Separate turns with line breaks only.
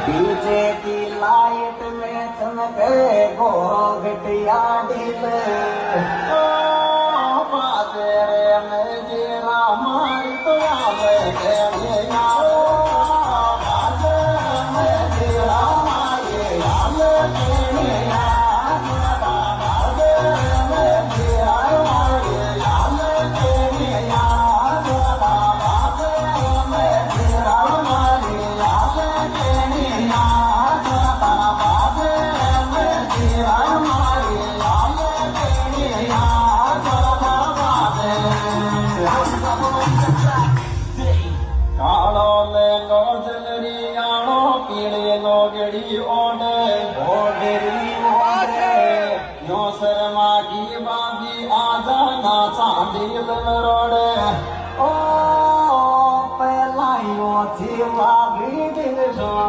DJ की light में चमके घोघटिया ढील बाजे रे में जीरा मारी तो आवे देनिया बाजे में जीरा मारी आवे देनिया बाजे में जीरा मारी आवे देनिया बाजे में जीरा मारी आवे देनिया बाजे में जीरा मारी आवे देनिया कालो लेंगो जलरी आनो पीले नो गड़ी ओडे ओडरी ओडे यो शर्मा की बागी आजा ना चांदी रोडे